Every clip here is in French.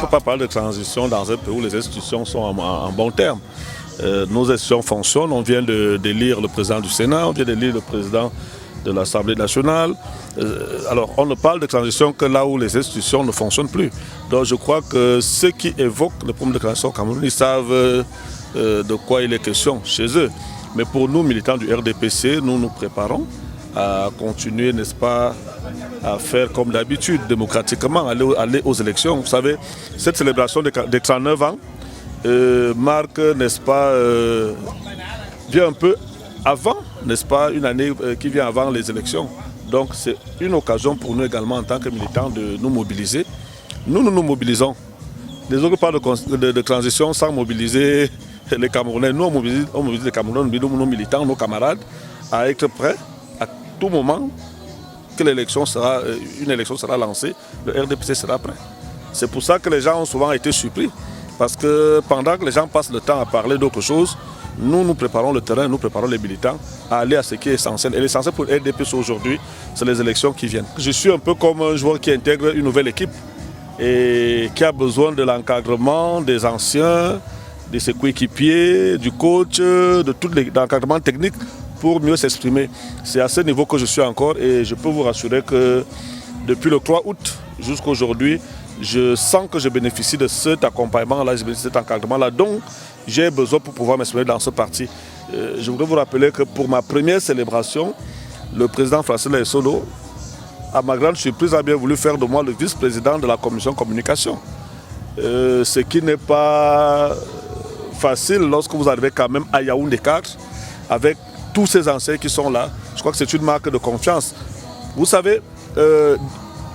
pas parler de transition dans un pays où les institutions sont en bon terme. Nos institutions fonctionnent, on vient d'élire le président du Sénat, on vient d'élire le président de l'Assemblée nationale. Alors on ne parle de transition que là où les institutions ne fonctionnent plus. Donc je crois que ceux qui évoquent le problème de transition au Cameroun, ils savent de quoi il est question chez eux. Mais pour nous, militants du RDPC, nous nous préparons à continuer, n'est-ce pas, à faire comme d'habitude, démocratiquement, aller aux élections. Vous savez, cette célébration des 39 ans marque, n'est-ce pas, vient un peu avant, n'est-ce pas, une année qui vient avant les élections. Donc c'est une occasion pour nous également en tant que militants de nous mobiliser. Nous nous mobilisons. Les autres parlent de transition sans mobiliser les Camerounais. Nous on mobilise les Camerounais, nos militants, nos camarades, à être prêts à tout moment que une élection sera lancée, le RDPC sera prêt. C'est pour ça que les gens ont souvent été surpris. Parce que pendant que les gens passent le temps à parler d'autre chose, nous préparons le terrain, nous préparons les militants à aller à ce qui est essentiel. Et l'essentiel pour le RDPC aujourd'hui, c'est les élections qui viennent. Je suis un peu comme un joueur qui intègre une nouvelle équipe et qui a besoin de l'encadrement des anciens, de ses coéquipiers, du coach, de tout l'encadrement technique pour mieux s'exprimer. C'est à ce niveau que je suis encore et je peux vous rassurer que depuis le 3 août jusqu'à aujourd'hui, je sens que je bénéficie de cet accompagnement-là, je bénéficie de cet encadrement-là, donc j'ai besoin pour pouvoir m'exprimer dans ce parti. Je voudrais vous rappeler que pour ma première célébration, le président Francis Laesolo, à ma grande surprise, a bien voulu faire de moi le vice-président de la commission communication. Ce qui n'est pas facile lorsque vous arrivez quand même à Yaoundé 4, avec tous ces anciens qui sont là. Je crois que c'est une marque de confiance. Vous savez,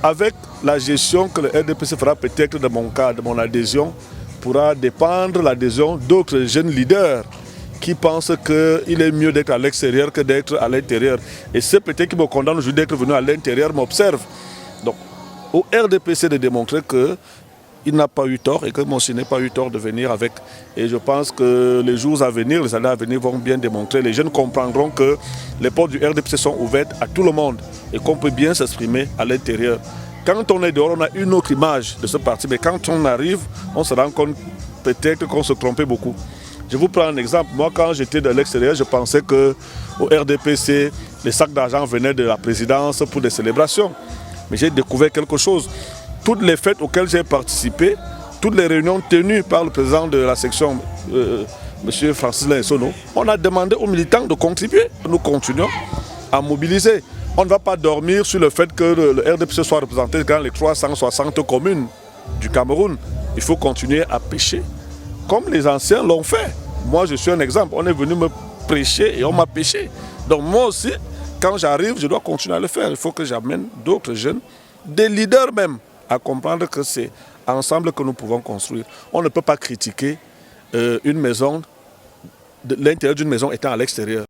avec la gestion que le RDPC fera peut-être de mon cas, de mon adhésion, pourra dépendre l'adhésion d'autres jeunes leaders qui pensent qu'il est mieux d'être à l'extérieur que d'être à l'intérieur. Et ceux peut-être qui me condamnent aujourd'hui d'être venu à l'intérieur m'observent. Donc, au RDPC de démontrer qu'il n'a pas eu tort et que moi aussi n'ai pas eu tort de venir avec. Et je pense que les jours à venir, les années à venir vont bien démontrer. Les jeunes comprendront que les portes du RDPC sont ouvertes à tout le monde et qu'on peut bien s'exprimer à l'intérieur. Quand on est dehors, on a une autre image de ce parti, mais quand on arrive, on se rend compte peut-être qu'on se trompait beaucoup. Je vous prends un exemple. Moi, quand j'étais de l'extérieur, je pensais qu'au RDPC, les sacs d'argent venaient de la présidence pour des célébrations. Mais j'ai découvert quelque chose. Toutes les fêtes auxquelles j'ai participé, toutes les réunions tenues par le président de la section, M. Francis Laesolo, on a demandé aux militants de contribuer. Nous continuons à mobiliser. On ne va pas dormir sur le fait que le RDPC soit représenté dans les 360 communes du Cameroun. Il faut continuer à pêcher, comme les anciens l'ont fait. Moi, je suis un exemple. On est venu me prêcher et on m'a pêché. Donc moi aussi, quand j'arrive, je dois continuer à le faire. Il faut que j'amène d'autres jeunes, des leaders même, à comprendre que c'est ensemble que nous pouvons construire. On ne peut pas critiquer une maison, l'intérieur d'une maison étant à l'extérieur.